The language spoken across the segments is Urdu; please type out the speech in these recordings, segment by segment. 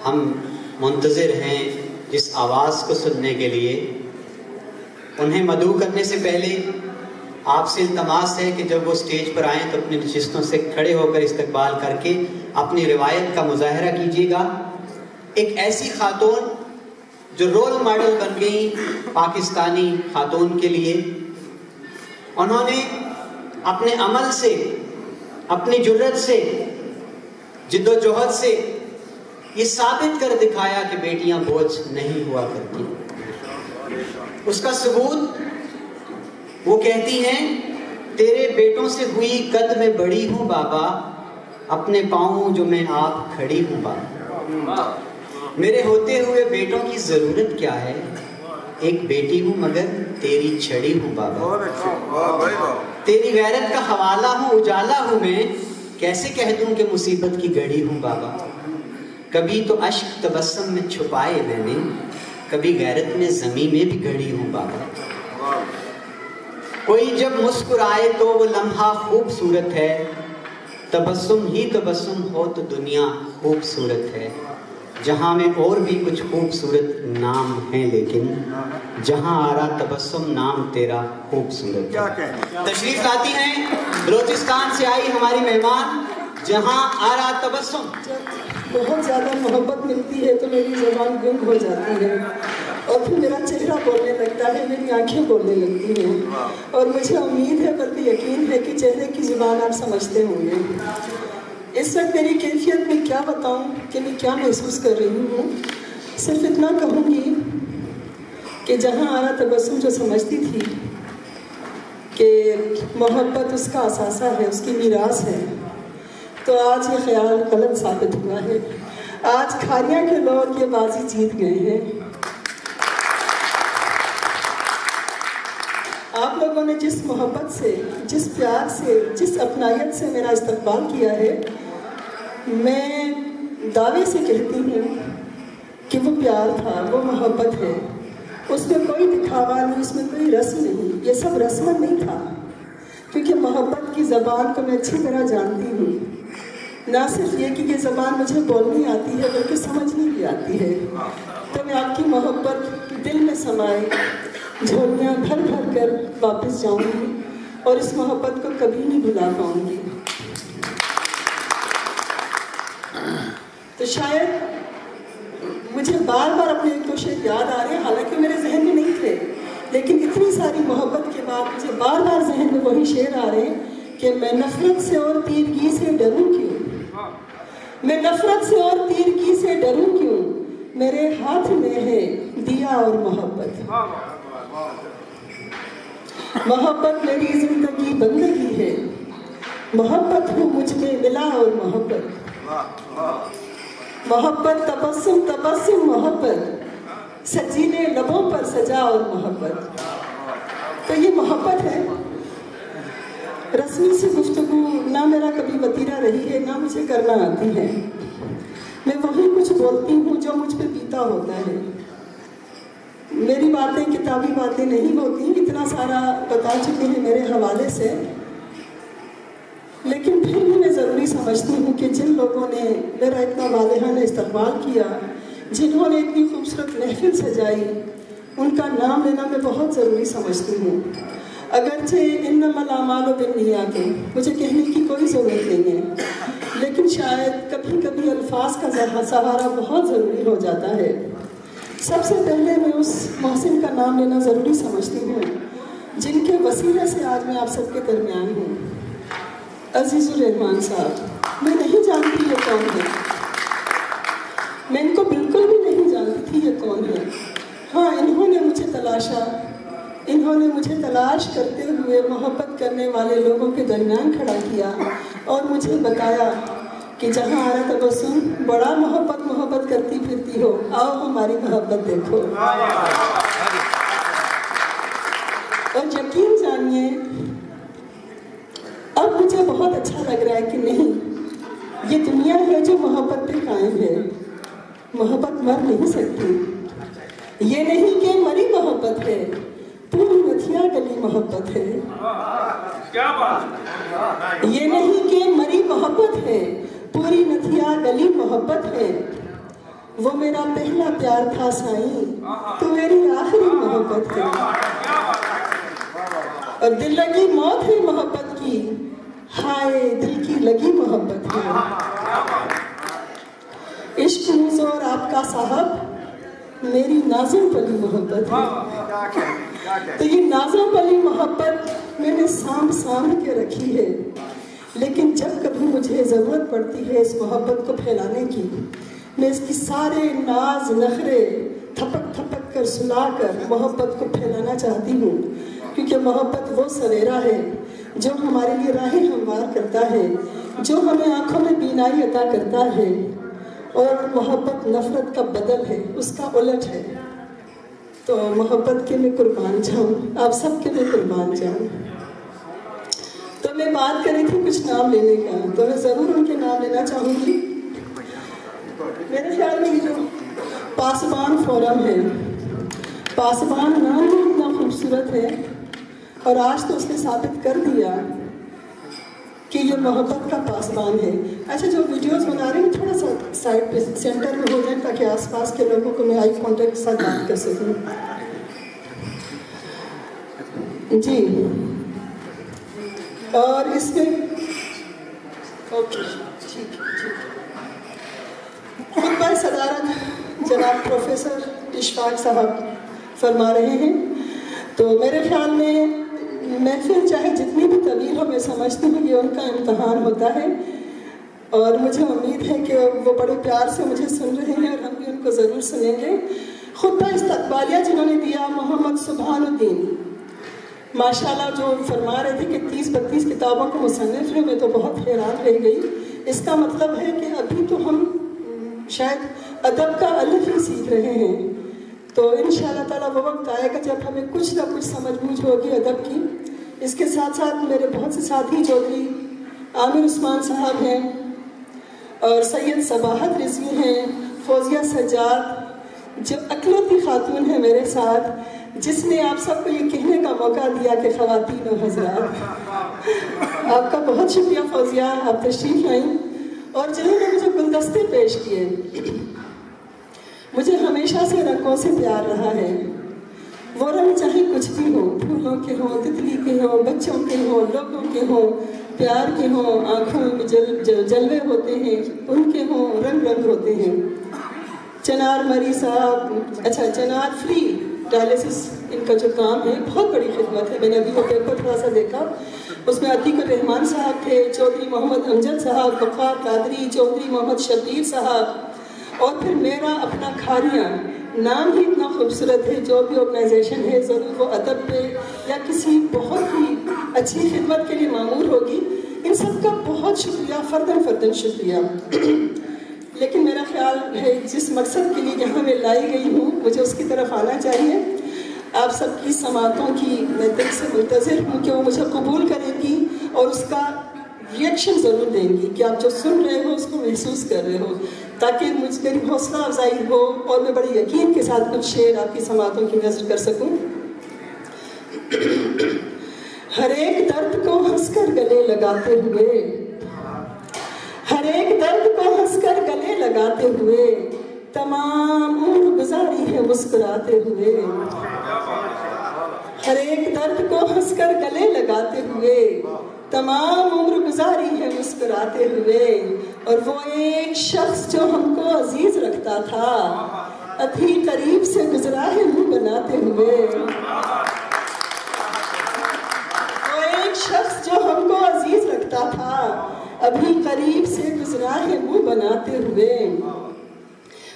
ہم منتظر ہیں جس آواز کو سننے کے لیے. انہیں مدعو کرنے سے پہلے آپ سے التماس ہے کہ جب وہ سٹیج پر آئیں تو اپنی نشستوں سے کھڑے ہو کر استقبال کر کے اپنی روایت کا مظاہرہ کیجیے گا. ایک ایسی خاتون جو رول ماڈل بن گئی پاکستانی خاتون کے لیے. انہوں نے اپنے عمل سے، اپنی جرت سے، جد و جہد سے یہ ثابت کر دکھایا کہ بیٹیاں بوجھ نہیں ہوا کرتی. اس کا ثبوت وہ کہتی ہیں تیرے بیٹوں سے ہوئی قد میں بڑی ہوں بابا، اپنے پاؤں جو میں آپ کھڑی ہوں بابا. میرے ہوتے ہوئے بیٹوں کی ضرورت کیا ہے، ایک بیٹی ہوں مگر تیری چھڑی ہوں بابا. تیری غیرت کا حوالہ ہوں، اجالا ہوں میں، کیسے کہہ دوں کہ مصیبت کی گھڑی ہوں بابا. کبھی تو اشک تبسم میں چھپائے میں نے، کبھی غیرت میں زمین میں بھی گھڑی ہوں بابا. کوئی جب مسکرائے تو وہ لمحہ خوبصورت ہے، تبسم ہی تبسم ہو تو دنیا خوبصورت ہے. جہاں میں اور بھی کچھ خوبصورت نام ہیں لیکن جہاں آ رہا تبسم نام تیرا خوبصورت ہے. تشریف لاتی ہیں بلوچستان سے آئی ہماری مہمان جہاں آ رہا تبسم. بہت زیادہ محبت ملتی ہے تو میری زبان گنگ ہو جاتی ہے اور پھر میرا چہرہ بولنے لگتا ہے، میری آنکھیں بولنے لگتی ہیں. اور مجھے امید ہے بلکہ یقین ہے کہ چہرے کی زبان آپ سمجھتے ہوں گے. اس وقت میری کیفیت میں کیا بتاؤں کہ میں کیا محسوس کر رہی ہوں. صرف اتنا کہوں گی کہ جہاں آ رہا تبسم جو سمجھتی تھی کہ محبت اس کا اثاثہ ہے، اس کی میراث ہے، تو آج یہ خیال غلط ثابت ہوا ہے. آج کھاریاں کے لوگ یہ بازی جیت گئے ہیں. آپ لوگوں نے جس محبت سے، جس پیار سے، جس اپنائیت سے میرا استقبال کیا ہے، میں دعوے سے کہتی ہوں کہ وہ پیار تھا، وہ محبت ہے. اس میں کوئی دکھاوا نہیں، اس میں کوئی رسم نہیں. یہ سب رسم نہیں تھا، کیونکہ محبت کی زبان کو میں اچھی طرح جانتی ہوں. نہ صرف یہ کہ یہ زبان مجھے بولنی آتی ہے بلکہ سمجھنی بھی آتی ہے. تو میں آپ کی محبت دل میں سمائے جھولیاں بھر بھر کر واپس جاؤں گی اور اس محبت کو کبھی نہیں بھلا پاؤں گی. تو شاید مجھے بار بار اپنے ایک دو شعر یاد آ رہے ہیں، حالانکہ میرے ذہن میں نہیں تھے، لیکن اتنی ساری محبت کے بعد مجھے بار بار ذہن میں وہی شعر آ رہے ہیں کہ میں نفرت سے اور تیرگی سے ڈروں کیوں، میں نفرت سے اور تیرگی سے ڈروں کیوں، میرے ہاتھ میں ہے دیا اور محبت. محبت میری زندگی بندگی ہے، محبت ہوں مجھ میں ملا اور محبت. محبت تبسم تبسم محبت، سجیلے لبوں پر سجا اور محبت. تو یہ محبت ہے. رسمی سی گفتگو نہ میرا کبھی وتیرہ رہی ہے، نہ مجھے کرنا آتی ہے. میں وہی کچھ بولتی ہوں جو مجھ پہ پیتا ہوتا ہے. میری باتیں کتابی باتیں نہیں ہوتی، اتنا سارا بتا چکے ہیں میرے حوالے سے. لیکن پھر بھی میں ضروری سمجھتی ہوں کہ جن لوگوں نے میرا اتنا والہانہ استقبال کیا، جنہوں نے اتنی خوبصورت محفل سجائی، ان کا نام لینا میں بہت ضروری سمجھتی ہوں. اگرچہ انما الاعمال بالنیات مجھے کہنے کی کوئی ضرورت نہیں ہے، لیکن شاید کبھی کبھی الفاظ کا سہارا بہت ضروری ہو جاتا ہے. سب سے پہلے میں اس محسن کا نام لینا ضروری سمجھتی ہوں جن کے وسیلے سے آج میں آپ سب کے درمیان ہوں. عزیز الرحمان صاحب، میں نہیں جانتی یہ کون ہے، میں ان کو بالکل بھی نہیں جانتی تھی یہ کون ہے. ہاں، انہوں نے مجھے تلاشا، انہوں نے مجھے تلاش کرتے ہوئے محبت کرنے والے لوگوں کے درمیان کھڑا کیا اور مجھے بتایا کہ جہاں آ رہا تبسم بڑا محبت کرتی پھرتی ہو، آؤ ہماری محبت دیکھو. اور یقین جانیے اب مجھے بہت اچھا لگ رہا ہے کہ نہیں، یہ دنیا ہے جو محبت پہ قائم ہے. محبت مر نہیں سکتی. یہ نہیں کہ مری محبت ہے، پوری نتھیا گلی محبت ہے. یہ نہیں کہ مری محبت ہے، پوری نتھیا گلی محبت ہے. وہ میرا پہلا پیار تھا سائیں، تو میری آخری محبت ہے، اور دل لگی موت ہے محبت کی، ہائے دل کی لگی محبت ہے۔ عشق حضور آپ کا صاحب میری نازم پلی محبت ہے، تو یہ نازم پلی محبت میں نے سانپ کے رکھی ہے، لیکن جب کبھی مجھے ضرورت پڑتی ہے اس محبت کو پھیلانے کی، میں اس کی سارے ناز نخرے تھپک تھپک کر سلا کر محبت کو پھیلانا چاہتی ہوں، کیونکہ محبت وہ سویرا ہے جو ہمارے لیے راہیں ہموار کرتا ہے، جو ہمیں آنکھوں میں بینائی عطا کرتا ہے، اور محبت نفرت کا بدل ہے، اس کا الٹ ہے۔ تو محبت کے میں قربان جاؤں، آپ سب کے میں قربان جاؤں۔ تو میں بات کر رہی تھی کچھ نام لینے کا، تو میں ضرور ان کے نام لینا چاہوں گی۔ میرے خیال میں یہ جو پاسبان فورم ہے، پاسبان نام بھی اتنا خوبصورت ہے، اور آج تو اس نے ثابت کر دیا کہ یہ محبت کا پاسبان ہے۔ اچھا، جو ویڈیوز بنا رہی ہوں تھوڑا سا سائڈ پہ سینٹر میں ہو جائیں تاکہ آس پاس کے لوگوں کو میں آئی کانٹیکٹ کے ساتھ بات کر سکوں۔ جی، اور اس میں اوکے ٹھیک خطبہ صدارت جناب پروفیسر اشفاق صاحب فرما رہے ہیں۔ تو میرے خیال میں محفل چاہے جتنی بھی طویل ہو، میں سمجھتی ہوں یہ ان کا امتحان ہوتا ہے، اور مجھے امید ہے کہ وہ بڑے پیار سے مجھے سن رہے ہیں، اور ہم بھی ان کو ضرور سنیں گے۔ خطبہ استقبالیہ جنہوں نے دیا محمد سبحان الدین، ماشاءاللہ جو فرما رہے تھے کہ 30-32 کتابوں کو مصنف ہے، میں تو بہت حیران رہ گئی۔ اس کا مطلب ہے کہ ابھی تو ہم شاید ادب کا الف ہی سیکھ رہے ہیں، تو انشاءاللہ تعالیٰ وہ وقت آئے گا جب ہمیں کچھ نہ کچھ سمجھ بوجھ ہوگی ادب کی۔ اس کے ساتھ ساتھ میرے بہت سے ساتھی چودھری عامر عثمان صاحب ہیں، اور سید صباحت رضوی ہیں، فوزیہ سجاد جو اکلوتی خاتون ہے میرے ساتھ، جس نے آپ سب کو یہ کہنے کا موقع دیا کہ خواتین و حضرات، آپ کا بہت شکریہ فوزیہ، آپ تشریف لائیں، اور جنہوں نے مجھے گلدستے پیش کیے۔ مجھے ہمیشہ سے رنگوں سے پیار رہا ہے، وہ رنگ چاہے کچھ بھی ہو، پھولوں کے ہوں، تتلی کے ہوں، بچوں کے ہوں، لوگوں کے ہوں، پیار کے ہوں، آنکھوں میں جلوے ہوتے ہیں ان کے ہوں، رنگ رنگ ہوتے ہیں۔ چنار مری صاحب، اچھا چنار فری ڈائلیسس ان کا جو کام ہے بہت بڑی خدمت ہے، میں نے ابھی وہ پیپر تھوڑا سا دیکھا، اس میں عتیق الرحمان صاحب تھے، چودھری محمد امجد صاحب، وقار قادری، چودھری محمد شبیر صاحب، اور پھر میرا اپنا کھاریاں، نام ہی اتنا خوبصورت ہے۔ جو بھی آرگنائزیشن ہے ضرور وہ ادب پہ یا کسی بہت ہی اچھی خدمت کے لیے معمور ہوگی، ان سب کا بہت شکریہ، فرداً فرداً شکریہ۔ لیکن میرا خیال ہے جس مقصد کے لیے یہاں میں لائی گئی ہوں مجھے اس کی طرف آنا چاہیے۔ آپ سب کی سماعتوں کی میں دل سے منتظر ہوں کہ وہ مجھے قبول کریں گی اور اس کا ریئیکشن ضرور دیں گی کہ آپ جو سن رہے ہو اس کو محسوس کر رہے ہو، تاکہ میری حوصلہ افزائی ہو اور میں بڑے یقین کے ساتھ کچھ شعر آپ کی سماعتوں کی نظر کر سکوں۔ ہر ایک درد کو ہنس کر گلے لگاتے ہوئے، ہر ایک درد کو ہنس کر گلے لگاتے ہوئے، تمام عمر گزاری ہے مسکراتے ہوئے۔ ہر ایک درد کو ہنس کر گلے لگاتے ہوئے، تمام عمر گزاری ہے مسکراتے ہوئے، اور وہ ایک شخص جو ہم کو عزیز رکھتا تھا ابھی قریب سے گزرا ہے منہ بناتے ہوئے۔ وہ ایک شخص جو ہم کو عزیز رکھتا تھا ابھی قریب سے گزرا ہے منہ بناتے ہوئے۔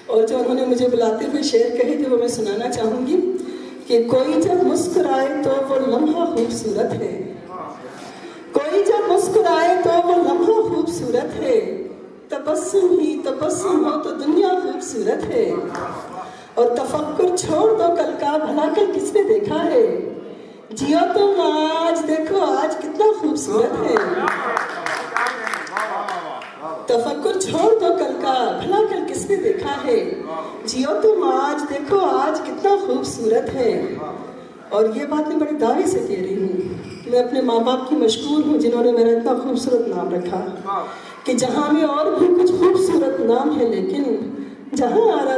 اور جو انہوں نے مجھے بلاتے ہوئے شعر کہے تھے وہ میں سنانا چاہوں گی کہ کوئی جب مسکرائے تو وہ لمحہ خوبصورت ہے، کوئی جب مسکرائے تو وہ لمحہ خوبصورت ہے، تبسم ہی تبسم ہو تو دنیا خوبصورت ہے، اور تفکر چھوڑ دو کل کا بھلا کل کس نے دیکھا ہے، جیو تم آج دیکھو آج کتنا خوبصورت ہے۔ تفکر چھوڑ دو کل کا بھلا کل کس نے دیکھا ہے، جیو تم آج دیکھو آج کتنا خوبصورت ہے۔ اور یہ بات میں بڑے دعوے سے کہہ رہی ہوں، میں اپنے ماں باپ کی مشکور ہوں جنہوں نے میرا اتنا خوبصورت نام رکھا، کہ جہاں میں اور بھی کچھ خوبصورت نام ہے لیکن جہاں آ رہا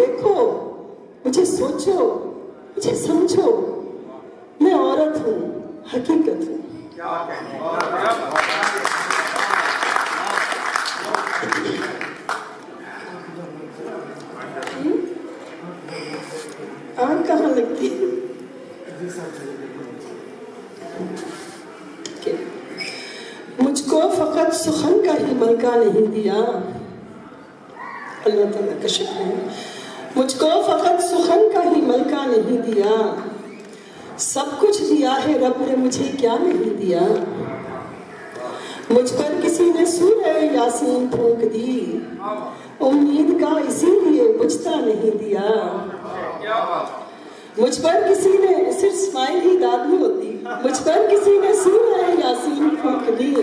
دیکھو, مجھے سوچو, مجھے سمجھو. میں عورت ہوں, حقیقت ہوں. آنکھ کہاں لگتی ہے؟ مجھ کو فقط سخن کا ہی ملکہ نہیں دیا. اللہ تعالیٰ کا شکر ہے. مجھ کو فقط سخن کا ہی ملکہ نہیں دیا, سب کچھ دیا ہے رب نے, مجھے کیا نہیں دیا. مجھ پر کسی نے سورہ یاسین پھونک دی, امید کا اسی لیے بجھتا نہیں دیا. مجھ پر کسی نے, صرف اسمائل ہی داد نہیں ہوتی, مجھ پر کسی نے سورہ یاسین پھونک دی,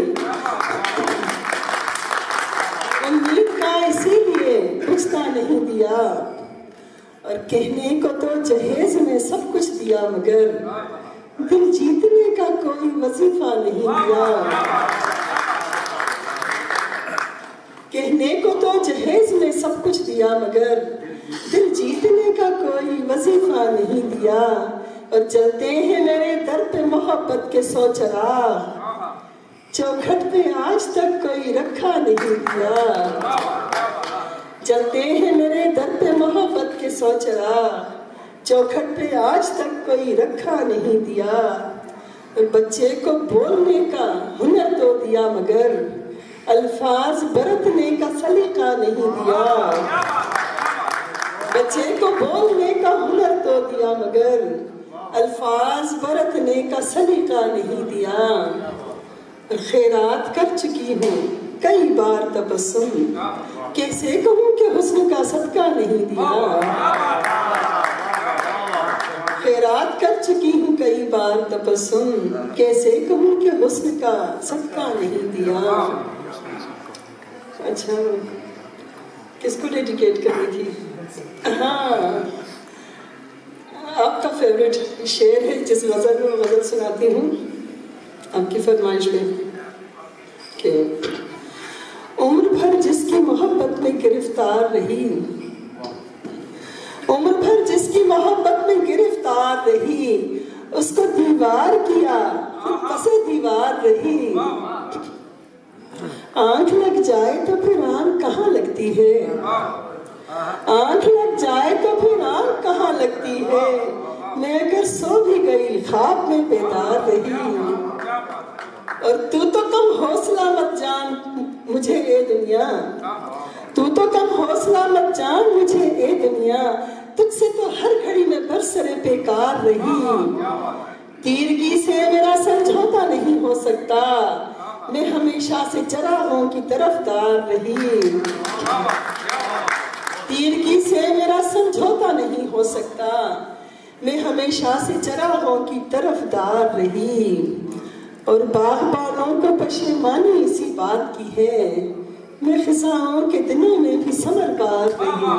امید کا اسی لیے بجھتا نہیں دیا. اور کہنے کو تو جہیز میں سب کچھ دیا, مگر دل جیتنے کا کوئی وظیفہ نہیں دیا. کہنے کو تو جہیز میں سب کچھ دیا, مگر دل جیتنے کا کوئی وظیفہ نہیں دیا. اور جلتے ہیں میرے در پہ محبت کے 100 چراغ, چوکھٹ پہ آج تک کوئی رکھا نہیں دیا. جلتے ہیں میرے در پہ محبت کے 100 چراغ, چوکھٹ پہ آج تک کوئی رکھا نہیں دیا. اور بچے کو بولنے کا ہنر تو دیا, مگر الفاظ برتنے کا سلیقہ نہیں دیا. بچے کو بولنے کا ہنر تو دیا, مگر الفاظ برتنے کا سلیقہ نہیں دیا. خیرات کر چکی ہوں کئی بار تبسم, کیسے کہوں کہ حسن کا صدقہ نہیں دیا. خیرات کر چکی ہوں کئی بار تبسم, کیسے کہوں کہ حسن کا صدقہ نہیں دیا. اچھا, کس کو ڈیڈیکیٹ کرنی تھی؟ ہاں, آپ کا فیوریٹ شعر ہے جس غزل میں غزل سناتی ہوں آپ کی فرمائش میں, کہ عمر بھر جس کی محبت میں گرفتار رہی, عمر بھر جس کی محبت میں گرفتار رہی, اس کو دیوار کیا پھر پسے دیوار رہی. آنکھ لگ جائے تو پھر آنکھ کہاں لگتی ہے, آنکھ لگ جائے تو پھر آنکھ کہاں لگتی ہے. میں اگر سو بھی گئی خواب میں بیدار رہی. اور تو کم حوصلہ مت جان مجھے اے دنیا, تو کم حوصلہ مت جان مجھے اے دنیا, تجھ سے تو ہر گھڑی میں برسرے بیکار رہی. تیرگی سے میرا سمجھوتا نہیں ہو سکتا, میں ہمیشہ سے چراغوں کی طرفدار رہی. تیرگی سے میرا سمجھوتا نہیں ہو سکتا, میں ہمیشہ سے چراغوں کی طرفدار رہی. اور باغبانوں کو پشیمانی اسی بات کی ہے, میں خزاں کے دنوں میں بھی ثمربار رہی.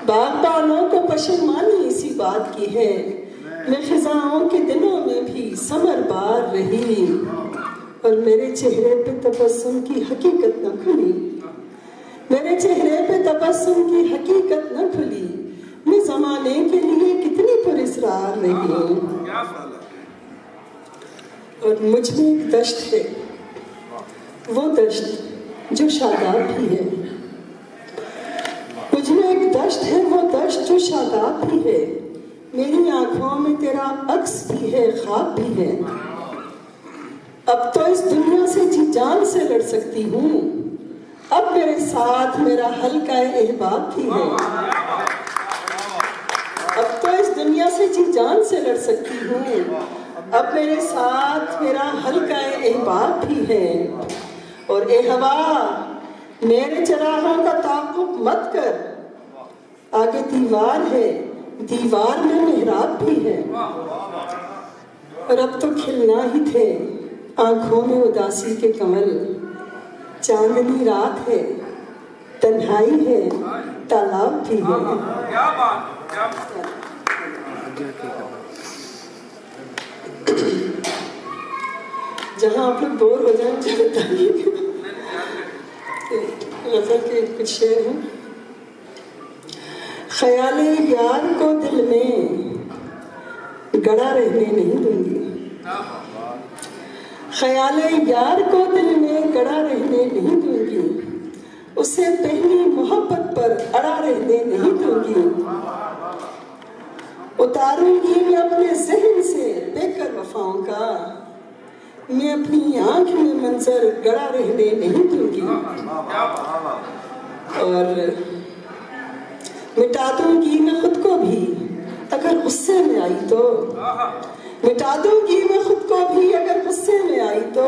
باغبانوں کو پشیمانی اسی بات کی ہے, میں خزاں کے دنوں میں بھی ثمربار رہی. اور میرے چہرے پہ تبسم کی حقیقت نہ کھلی, میرے چہرے پہ تبسم کی حقیقت نہ کھلی, میں زمانے کے لیے کتنی پر اصرار رہی. اور مجھ میں ایک دشت ہے, وہ دشت جو شاداب بھی ہے. مجھ میں ایک دشت ہے, وہ دشت جو شاداب بھی ہے. میری آنکھوں میں تیرا عکس بھی ہے, خواب بھی ہے. اب تو اس دنیا سے جی جان سے لڑ سکتی ہوں, اب میرے ساتھ میرا حلقہ احباب بھی ہے. اب تو اس دنیا سے جی جان سے لڑ سکتی ہوں, اب میرے ساتھ میرا حلقہ احباب بھی ہے. اور اے ہوا میرے چراغوں کا تعاقب مت کر, آگے دیوار ہے, دیوار میں محراب بھی ہے. اور اب تو کھلنا ہی تھے آنکھوں میں اداسی کے کمل, چاندنی رات ہے, تنہائی ہے, تالاب بھی ہے. جہاں آپ لوگ بور ہو جائیں مجھے بتائیے. غزل کے کچھ شعر ہیں. خیال یار کو دل میں گڑا رہنے نہیں دوں گی، خیال یار کو دل میں گڑا رہنے نہیں دوں گی، اسے پہلی محبت پر اڑا رہنے نہیں دوں گی، اتاروں گی میں اپنے ذہن سے بے کر وفاؤں کا، میں اپنی آنکھ میں منظر گڑا رہنے نہیں دوں گی، اور مٹا دوں گی میں خود کو بھی اگر غصے میں آئی تو، مٹا دوں گی میں خود کو بھی اگر غصے میں آئی تو،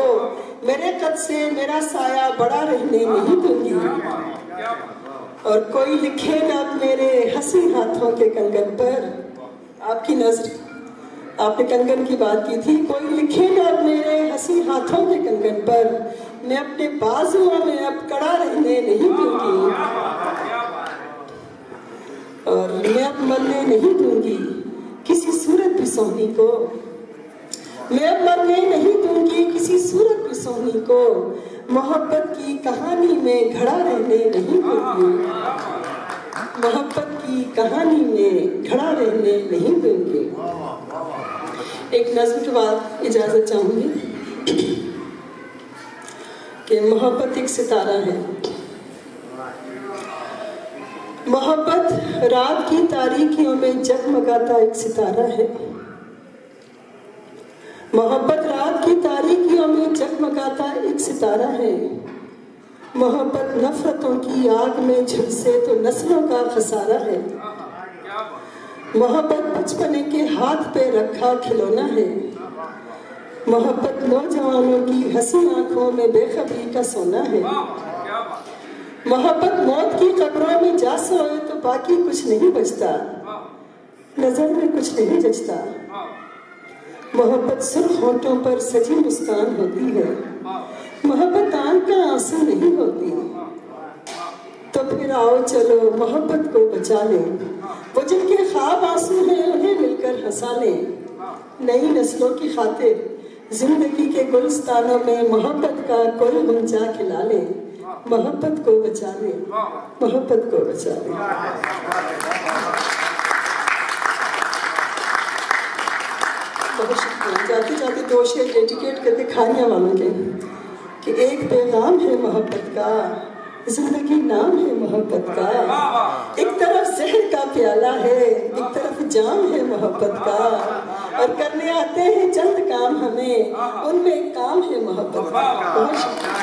میرے قد سے میرا سایہ بڑا رہنے نہیں دوں گی، اور کوئی لکھے گا میرے ہنسی ہاتھوں کے کنگن پر، آپ کی نظر آپ نے کنگن کی بات کی تھی، کوئی لکھے گا میرے ہنسی ہاتھوں کے کنگن پر، میں اپنے بازوؤں میں اب کڑا رہنے نہیں دوں گی، اور میں اب مرنے نہیں دوں گی کسی صورت بھی سونی کو، میں اب مرنے نہیں دوں گی کسی صورت بھی سونی کو، محبت کی کہانی میں گھڑا رہنے نہیں دوں گی، محبت کی کہانی میں گھڑا رہنے نہیں دوں گی۔ ایک نظم کے بعد اجازت چاہوں گی کہ محبت ایک ستارہ ہے، محبت رات کی تاریکیوں میں جگمگاتا ایک ستارہ ہے، محبت رات کی تاریکیوں میں جگمگاتا ایک ستارہ ہے، محبت نفرتوں کی آگ میں جھلسے تو نسلوں کا خسارہ ہے، محبت بچپنے کے ہاتھ پہ رکھا کھلونا ہے، محبت نوجوانوں کی ہنسی آنکھوں میں بے خبری کا سونا ہے، محبت موت کی قبروں میں جا سوئے تو باقی کچھ نہیں بچتا، نظر میں کچھ نہیں جچتا، محبت سرخ ہونٹوں پر سجی مسکان ہوتی ہے، محبت آنکھ کا آنسو نہیں ہوتی، تو پھر آؤ چلو محبت کو بچا لیں، وہ جن کے خواب آنسو ہیں انہیں مل کر ہنسا لیں، نئی نسلوں کی خاطر زندگی کے گلستانوں میں محبت کا کوئی غنچہ کھلا لیں، محبت کو بچا لیں، محبت کو بچا لیں۔ بہت شکریہ۔ جاتے جاتے دو شعر ڈیڈیکیٹ کرتے کھانیاں والوں کے کہ ایک پیغام ہے محبت کا، زندگی نام ہے محبت کا، ایک طرف زہر کا پیالہ ہے ایک طرف جام ہے محبت کا، اور کرنے آتے ہیں چند کام ہمیں ان میں ایک کام ہے محبت کا۔ بہت شکریہ۔